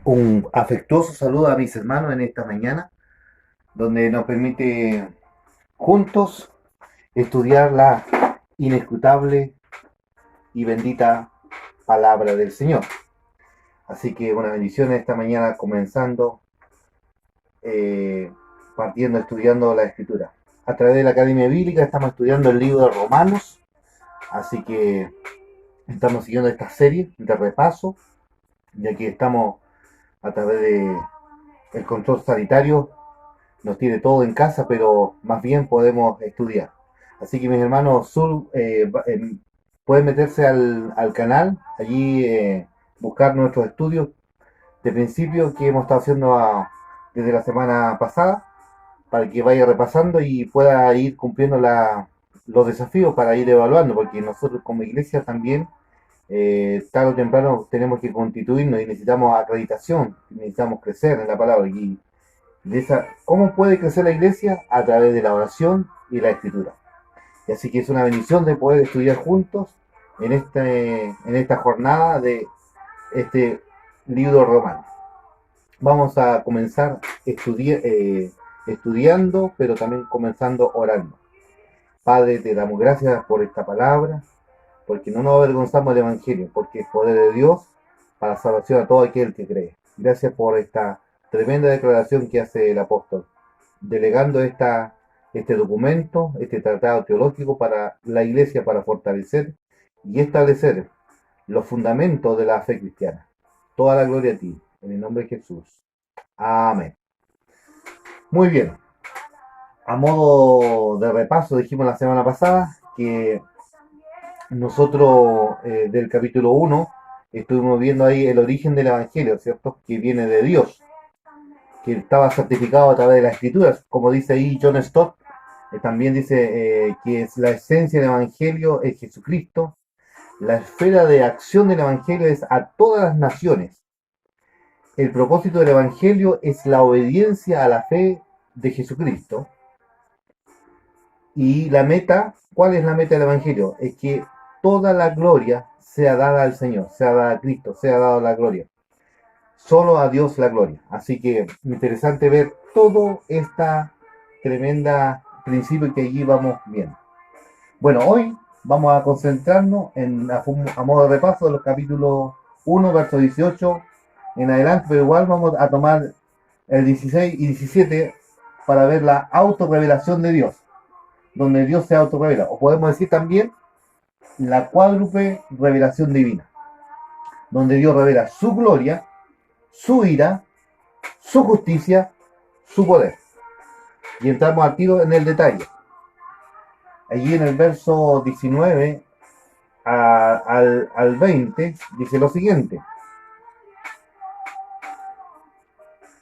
Un afectuoso saludo a mis hermanos en esta mañana, donde nos permite juntos estudiar la inescrutable y bendita palabra del Señor. Así que una bendición esta mañana comenzando, eh, partiendo, estudiando la Escritura. A través de la Academia Bíblica estamos estudiando el libro de Romanos, así que estamos siguiendo esta serie de repaso, ya que estamos a través de el control sanitario nos tiene todo en casa, pero más bien podemos estudiar. Así que mis hermanos pueden meterse al canal, allí buscar nuestros estudios de principio que hemos estado haciendo desde la semana pasada, para que vaya repasando y pueda ir cumpliendo los desafíos para ir evaluando, porque nosotros como iglesia también tarde o temprano tenemos que constituirnos y necesitamos acreditación, necesitamos crecer en la palabra ¿cómo puede crecer la iglesia? A través de la oración y la escritura. Y así que es una bendición de poder estudiar juntos en esta jornada de este libro romano. Vamos a comenzar estudiando, pero también comenzando orando. Padre, te damos gracias por esta palabra, porque no nos avergonzamos del Evangelio, porque es poder de Dios para salvación a todo aquel que cree. Gracias por esta tremenda declaración que hace el apóstol, delegando este documento, este tratado teológico para la iglesia, para fortalecer y establecer los fundamentos de la fe cristiana. Toda la gloria a ti, en el nombre de Jesús. Amén. Muy bien, a modo de repaso, dijimos la semana pasada que nosotros del capítulo 1 estuvimos viendo ahí el origen del Evangelio, ¿cierto? Que viene de Dios, que estaba certificado a través de las escrituras, como dice ahí John Stott, también dice que es la esencia del Evangelio es Jesucristo, la esfera de acción del Evangelio es a todas las naciones, el propósito del Evangelio es la obediencia a la fe de Jesucristo, y la meta, ¿cuál es la meta del Evangelio? Es que toda la gloria sea dada al Señor, sea dada a Cristo, sea dada la gloria. Solo a Dios la gloria. Así que interesante ver todo esta tremenda principio que allí vamos viendo. Bueno, hoy vamos a concentrarnos a modo de repaso de los capítulos 1, verso 18 en adelante, pero igual vamos a tomar el 16 y 17 para ver la autorrevelación de Dios, donde Dios se autorrevela, o podemos decir también la cuádruple revelación divina, donde Dios revela su gloria, su ira, su justicia, su poder. Y entramos al tiro en el detalle. Allí en el verso 19 al 20 dice lo siguiente: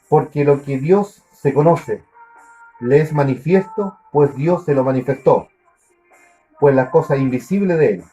porque lo que Dios se conoce le es manifiesto, pues Dios se lo manifestó, pues las cosas invisibles de él,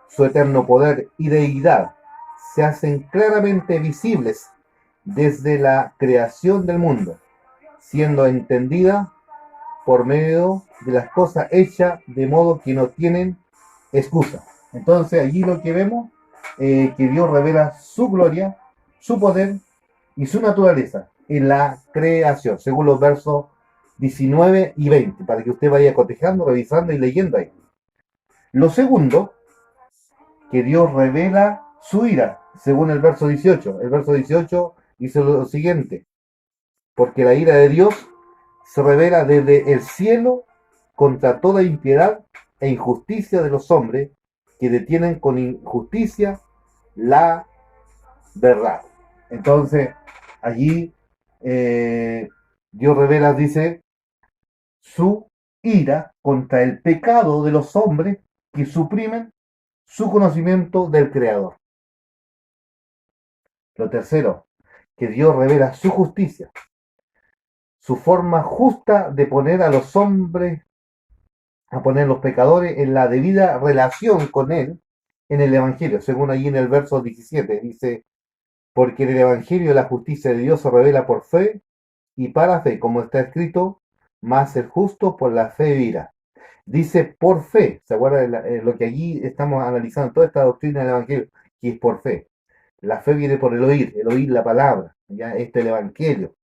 su eterno poder y deidad, se hacen claramente visibles desde la creación del mundo, siendo entendida por medio de las cosas hechas de modo que no tienen excusa. Entonces allí lo que vemos que Dios revela su gloria, su poder y su naturaleza en la creación, según los versos 19 y 20, para que usted vaya cotejando, revisando y leyendo ahí. Lo segundo, que Dios revela su ira, según el verso 18. El verso 18 dice lo siguiente: porque la ira de Dios se revela desde el cielo contra toda impiedad e injusticia de los hombres que detienen con injusticia la verdad. Entonces, allí Dios revela, dice, su ira contra el pecado de los hombres que suprimen su conocimiento del Creador. Lo tercero, que Dios revela su justicia, su forma justa de poner a los hombres, a poner a los pecadores en la debida relación con Él en el Evangelio, según allí en el verso 17, dice, porque en el Evangelio la justicia de Dios se revela por fe y para fe, como está escrito, más el justo por la fe vivirá. Dice por fe, ¿se acuerda de lo que allí estamos analizando, toda esta doctrina del Evangelio, que es por fe? La fe viene por el oír la palabra, ¿ya? Este es el Evangelio.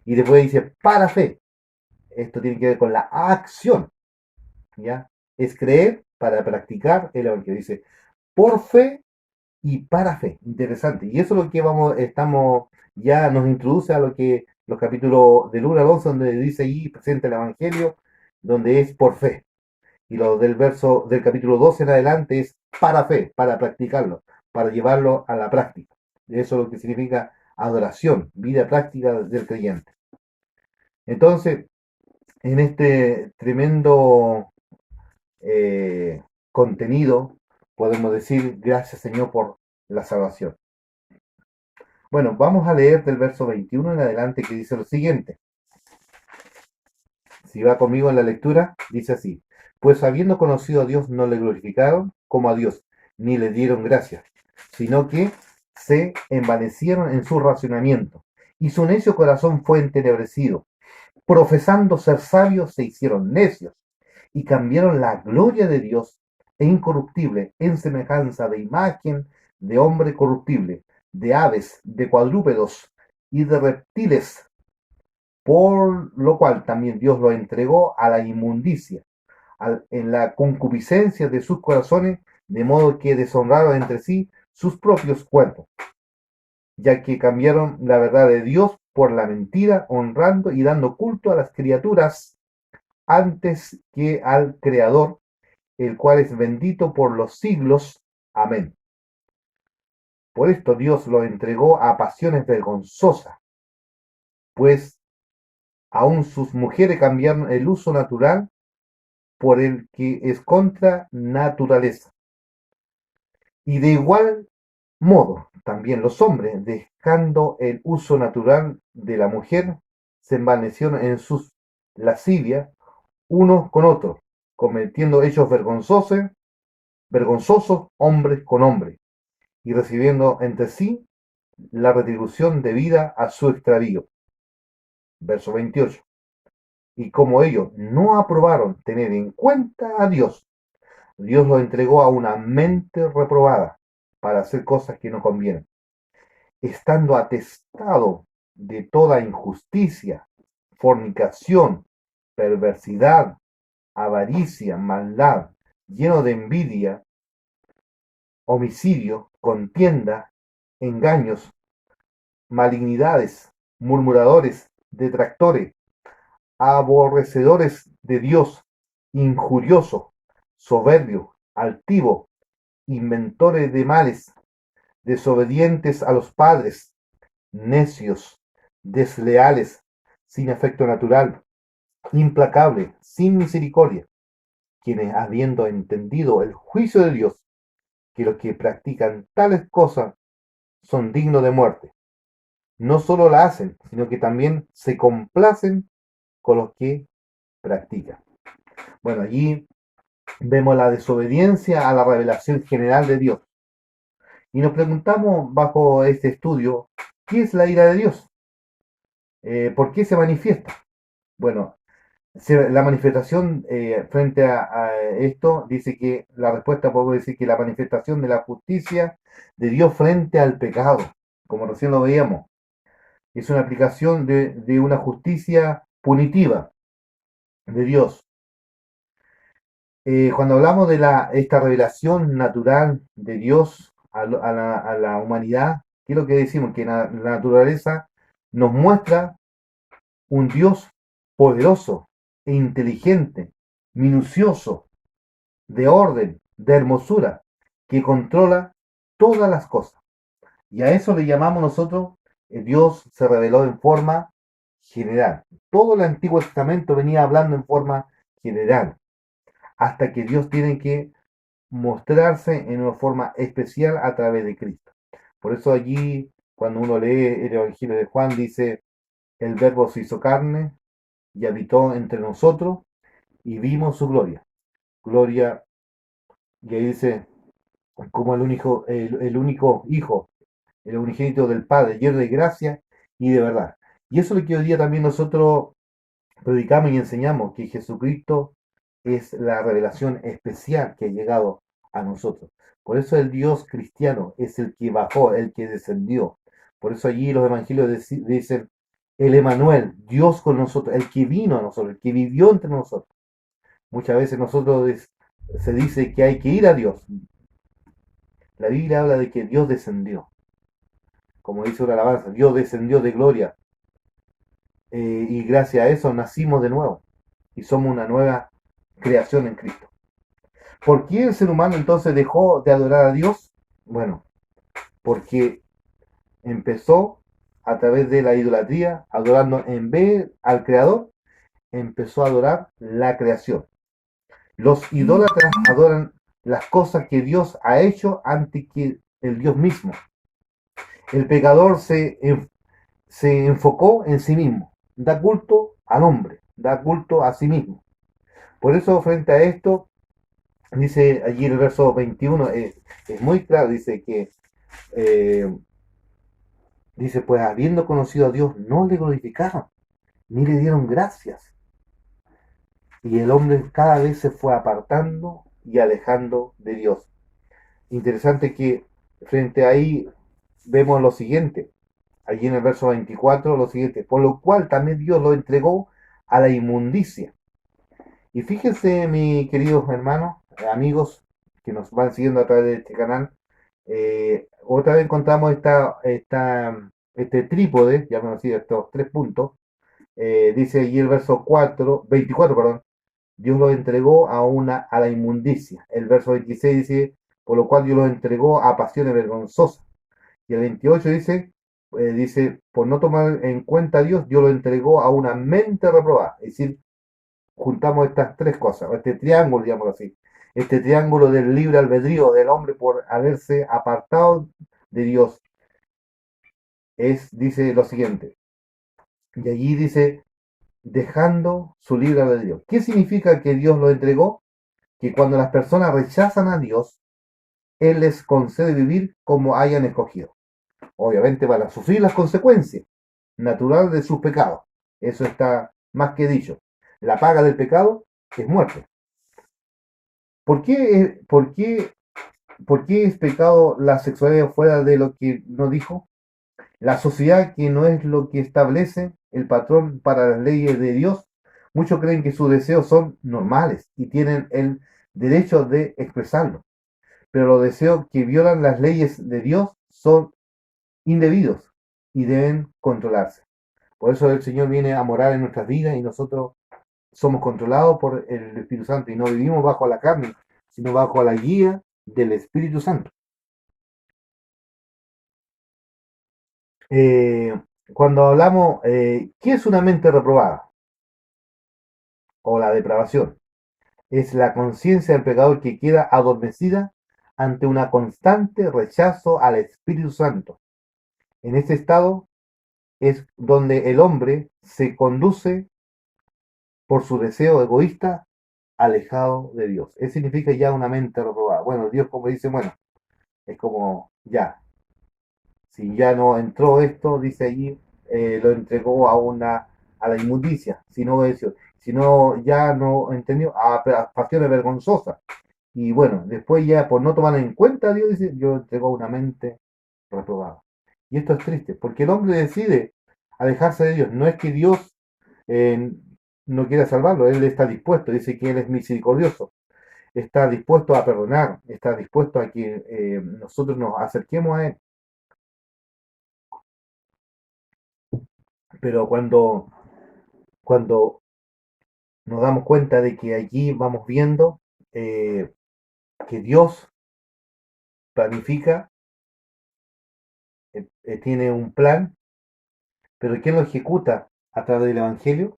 Y después dice, para fe. Esto tiene que ver con la acción, ¿ya? Es creer para practicar el Evangelio. Dice, por fe y para fe. Interesante. Y eso es lo que ya nos introduce a lo que los capítulos del 1 al 11, donde dice allí, presenta el Evangelio, donde es por fe. Y lo del verso del capítulo 12 en adelante es para fe, para practicarlo, para llevarlo a la práctica. Eso es lo que significa adoración, vida práctica del creyente. Entonces, en este tremendo eh, contenido, podemos decir gracias Señor por la salvación. Bueno, vamos a leer del verso 21 en adelante que dice lo siguiente. Si va conmigo en la lectura, dice así. Pues habiendo conocido a Dios no le glorificaron como a Dios, ni le dieron gracias, sino que se envanecieron en su racionamiento, y su necio corazón fue entenebrecido. Profesando ser sabios, se hicieron necios, y cambiaron la gloria de Dios e incorruptible en semejanza de imagen de hombre corruptible, de aves, de cuadrúpedos y de reptiles, por lo cual también Dios lo entregó a la inmundicia, en la concupiscencia de sus corazones, de modo que deshonraron entre sí sus propios cuerpos, ya que cambiaron la verdad de Dios por la mentira, honrando y dando culto a las criaturas antes que al Creador, el cual es bendito por los siglos. Amén. Por esto Dios lo entregó a pasiones vergonzosas, pues aún sus mujeres cambiaron el uso natural por el que es contra naturaleza. Y de igual modo, también los hombres, dejando el uso natural de la mujer, se envanecieron en sus lascivias unos con otros, cometiendo hechos vergonzosos hombres con hombres, y recibiendo entre sí la retribución debida a su extravío. Verso 28. Y como ellos no aprobaron tener en cuenta a Dios, Dios los entregó a una mente reprobada para hacer cosas que no convienen, estando atestado de toda injusticia, fornicación, perversidad, avaricia, maldad, lleno de envidia, homicidio, contienda, engaños, malignidades, murmuradores, detractores, aborrecedores de Dios, injuriosos, soberbios, altivos, inventores de males, desobedientes a los padres, necios, desleales, sin afecto natural, implacables, sin misericordia, quienes habiendo entendido el juicio de Dios, que los que practican tales cosas son dignos de muerte, no solo la hacen, sino que también se complacen con los que practican. Bueno, allí vemos la desobediencia a la revelación general de Dios. Y nos preguntamos bajo este estudio, ¿qué es la ira de Dios? ¿Por qué se manifiesta? Bueno, la manifestación frente a esto dice que la respuesta podemos decir que la manifestación de la justicia de Dios frente al pecado, como recién lo veíamos, es una aplicación de una justicia punitiva de Dios. Cuando hablamos de esta revelación natural de Dios a la humanidad, ¿qué es lo que decimos? Que la naturaleza nos muestra un Dios poderoso e inteligente, minucioso, de orden, de hermosura, que controla todas las cosas. Y a eso le llamamos nosotros, Dios se reveló en forma general. Todo el Antiguo Testamento venía hablando en forma general, hasta que Dios tiene que mostrarse en una forma especial a través de Cristo. Por eso allí, cuando uno lee el Evangelio de Juan, dice, el Verbo se hizo carne y habitó entre nosotros y vimos su gloria. Gloria, y ahí dice, como el único Hijo, el unigénito del Padre, lleno de gracia y de verdad. Y eso es lo que hoy día también nosotros predicamos y enseñamos, que Jesucristo es la revelación especial que ha llegado a nosotros. Por eso el Dios cristiano es el que bajó, el que descendió. Por eso allí los evangelios dicen el Emanuel, Dios con nosotros, el que vino a nosotros, el que vivió entre nosotros. Muchas veces se dice que hay que ir a Dios. La Biblia habla de que Dios descendió. Como dice una alabanza, Dios descendió de gloria. Y gracias a eso nacimos de nuevo. Y somos una nueva creación en Cristo. ¿Por qué el ser humano entonces dejó de adorar a Dios? Bueno, porque empezó a través de la idolatría, adorando en vez al Creador, empezó a adorar la creación. Los idólatras adoran las cosas que Dios ha hecho antes que el Dios mismo. El pecador se enfocó en sí mismo, da culto al hombre, da culto a sí mismo. Por eso, frente a esto, dice allí el verso 21, es muy claro, dice que, eh, dice, pues habiendo conocido a Dios, no le glorificaron, ni le dieron gracias. Y el hombre cada vez se fue apartando y alejando de Dios. Interesante que frente a ahí vemos lo siguiente, allí en el verso 24, lo siguiente, por lo cual también Dios lo entregó a la inmundicia. Y fíjense, mis queridos hermanos, amigos que nos van siguiendo a través de este canal, otra vez encontramos este trípode, ya conocido estos tres puntos, dice allí el verso 24, perdón, Dios lo entregó a la inmundicia. El verso 26 dice, por lo cual Dios lo entregó a pasiones vergonzosas. Y el 28 dice, por no tomar en cuenta a Dios, Dios lo entregó a una mente reprobada. Es decir, juntamos estas tres cosas, este triángulo, digamos así, este triángulo del libre albedrío del hombre por haberse apartado de Dios, dice lo siguiente, y allí dice, dejando su libre albedrío. ¿Qué significa que Dios lo entregó? Que cuando las personas rechazan a Dios, Él les concede vivir como hayan escogido. Obviamente van a sufrir las consecuencias naturales de sus pecados. Eso está más que dicho. La paga del pecado es muerte. ¿Por qué, por qué, por qué es pecado la sexualidad fuera de lo que no dijo? La sociedad que no es lo que establece el patrón para las leyes de Dios, muchos creen que sus deseos son normales y tienen el derecho de expresarlo. Pero los deseos que violan las leyes de Dios son indebidos y deben controlarse. Por eso el Señor viene a morar en nuestras vidas y nosotros somos controlados por el Espíritu Santo y no vivimos bajo la carne, sino bajo la guía del Espíritu Santo. Eh, Cuando hablamos, ¿qué es una mente reprobada? O la depravación. Es la conciencia del pecador que queda adormecida ante una constante rechazo al Espíritu Santo. En este estado es donde el hombre se conduce por su deseo egoísta alejado de Dios. Eso significa ya una mente reprobada. Bueno, Dios como dice, bueno, es como ya, si ya no entró esto, dice allí, lo entregó a la inmundicia, si no obedeció, si no ya no entendió, a pasiones vergonzosas. Y bueno, después ya por no tomar en cuenta a Dios, dice, yo entregó una mente reprobada. Y esto es triste, porque el hombre decide alejarse de Dios. No es que Dios eh, no quiera salvarlo, Él está dispuesto, dice que Él es misericordioso, está dispuesto a perdonar, está dispuesto a que nosotros nos acerquemos a Él. Pero cuando nos damos cuenta de que allí vamos viendo eh, que Dios planifica, tiene un plan, pero ¿quién lo ejecuta a través del Evangelio?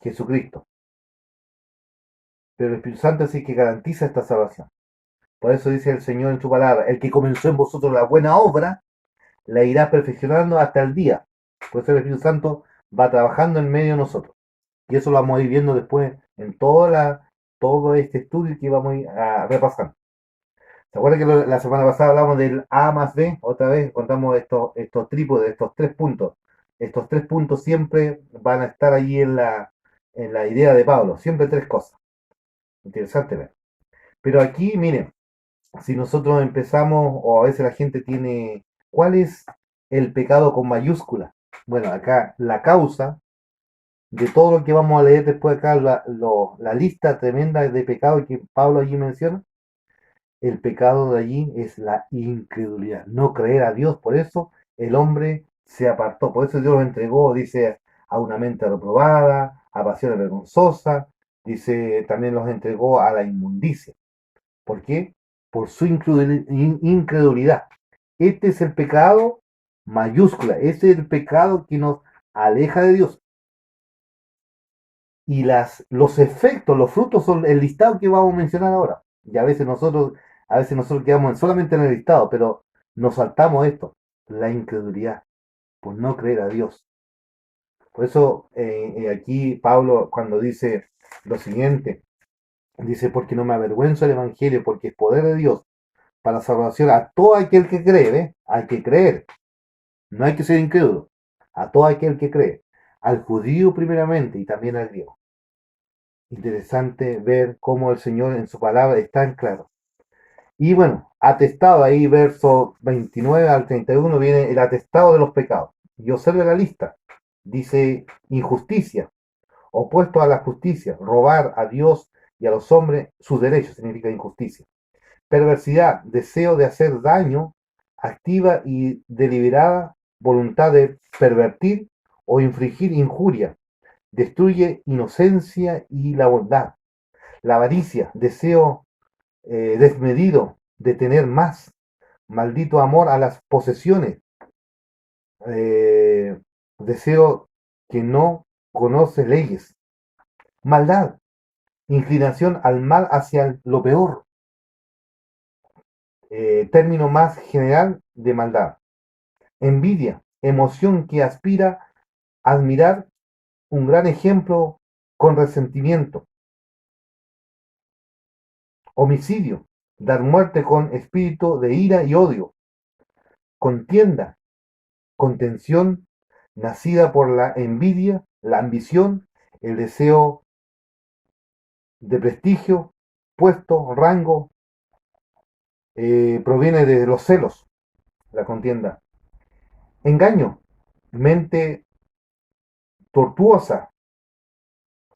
Jesucristo. Pero el Espíritu Santo es el que garantiza esta salvación. Por eso dice el Señor en su palabra, el que comenzó en vosotros la buena obra, la irá perfeccionando hasta el día. Por eso el Espíritu Santo va trabajando en medio de nosotros. Y eso lo vamos a ir viendo después en todo este estudio que vamos a ir repasando. ¿Se acuerdan que la semana pasada hablamos del A más B? Otra vez contamos estos trípodes, estos tres puntos. Estos tres puntos siempre van a estar allí en la idea de Pablo. Siempre tres cosas. Interesante ver. Pero aquí, miren, si nosotros empezamos, o a veces la gente tiene, ¿cuál es el pecado con mayúscula? Bueno, acá la causa de todo lo que vamos a leer después acá, la lista tremenda de pecados que Pablo allí menciona, el pecado de allí es la incredulidad, no creer a Dios. Por eso el hombre se apartó, por eso Dios lo entregó, dice, a una mente reprobada, a pasiones vergonzosas, dice, también los entregó a la inmundicia. ¿Por qué? Por su incredulidad. Este es el pecado mayúscula, este es el pecado que nos aleja de Dios. Y los efectos, los frutos son el listado que vamos a mencionar ahora. Y a veces nosotros quedamos solamente en el listado, pero nos saltamos esto, la incredulidad, por no creer a Dios. Por eso aquí Pablo cuando dice lo siguiente, dice, porque no me avergüenzo del Evangelio, porque es poder de Dios para salvación a todo aquel que cree, ¿eh? Hay que creer, no hay que ser incrédulo, a todo aquel que cree, al judío primeramente y también al griego. Interesante ver cómo el Señor en su palabra está en claro. Y bueno, atestado ahí, verso 29 al 31, viene el atestado de los pecados. Y observe la lista. Dice injusticia, opuesto a la justicia, robar a Dios y a los hombres sus derechos, significa injusticia. Perversidad, deseo de hacer daño, activa y deliberada voluntad de pervertir o infligir injuria, destruye inocencia y la bondad. La avaricia, deseo desmedido de tener más, maldito amor a las posesiones, eh, deseo que no conoce leyes, maldad, inclinación al mal hacia lo peor, término más general de maldad, envidia, emoción que aspira a admirar un gran ejemplo con resentimiento, homicidio, dar muerte con espíritu de ira y odio, contienda, contención nacida por la envidia, la ambición, el deseo de prestigio, puesto, rango, proviene de los celos, la contienda. Engaño, mente tortuosa,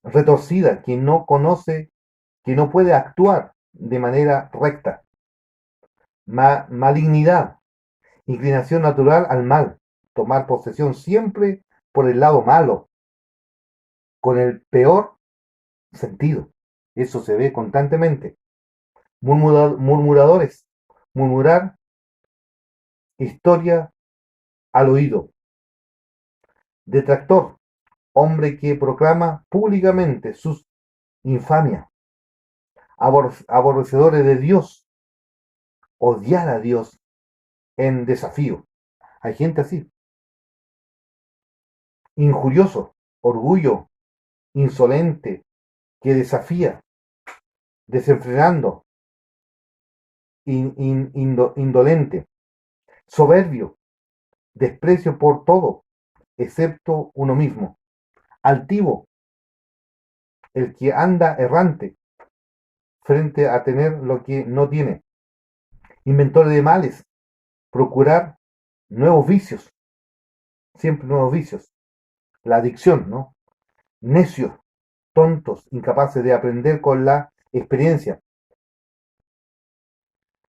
retorcida, que no conoce, que no puede actuar de manera recta. Malignidad, inclinación natural al mal, tomar posesión siempre por el lado malo, con el peor sentido. Eso se ve constantemente. Murmuradores, murmurar historia al oído. Detractor, hombre que proclama públicamente sus infamias. Aborrecedores de Dios, odiar a Dios en desafío. Hay gente así. Injurioso, orgullo, insolente, que desafía, desenfrenando, indolente, soberbio, desprecio por todo, excepto uno mismo, altivo, el que anda errante frente a tener lo que no tiene, inventor de males, procurar nuevos vicios, siempre nuevos vicios, la adicción, ¿no? Necios, tontos, incapaces de aprender con la experiencia,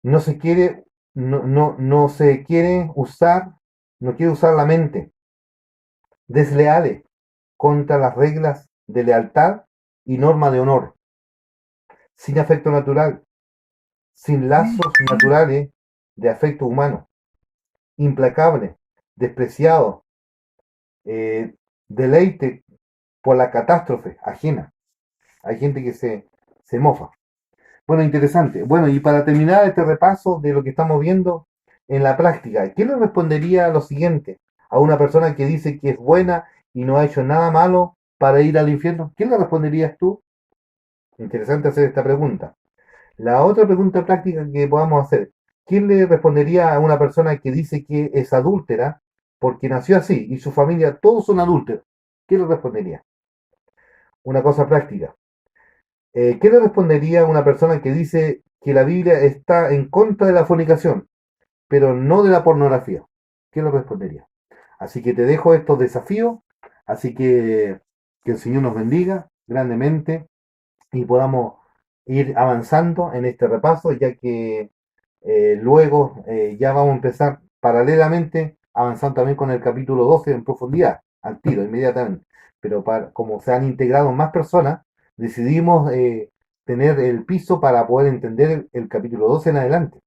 no se quiere, no se quiere usar, no quiere usar la mente, desleales contra las reglas de lealtad y norma de honor, sin afecto natural, sin lazos naturales de afecto humano, implacable, despreciado, deleite por la catástrofe ajena. Hay gente que se mofa. Bueno, interesante. Bueno, y para terminar este repaso de lo que estamos viendo en la práctica, ¿qué le respondería a lo siguiente a una persona que dice que es buena y no ha hecho nada malo para ir al infierno? ¿Qué le responderías tú? Interesante hacer esta pregunta. La otra pregunta práctica que podamos hacer, ¿quién le respondería a una persona que dice que es adúltera porque nació así y su familia todos son adúlteros? ¿Qué le respondería? Una cosa práctica. ¿Qué le respondería a una persona que dice que la Biblia está en contra de la fornicación, pero no de la pornografía. ¿Qué le respondería? Así que te dejo estos desafíos, así que el Señor nos bendiga grandemente y podamos ir avanzando en este repaso, ya que luego ya vamos a empezar paralelamente avanzando también con el capítulo 12 en profundidad, al tiro, inmediatamente. Pero como se han integrado más personas, decidimos tener el piso para poder entender el capítulo 12 en adelante.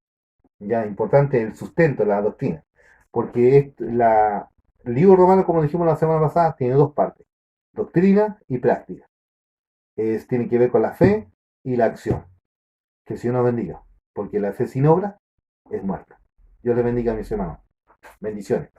Ya importante el sustento, la doctrina. Porque el libro romano, como dijimos la semana pasada, tiene dos partes, doctrina y práctica. Tiene que ver con la fe y la acción. Que el Señor nos bendiga, porque la fe sin obra es muerta. Dios les bendiga a mis hermanos. Bendiciones.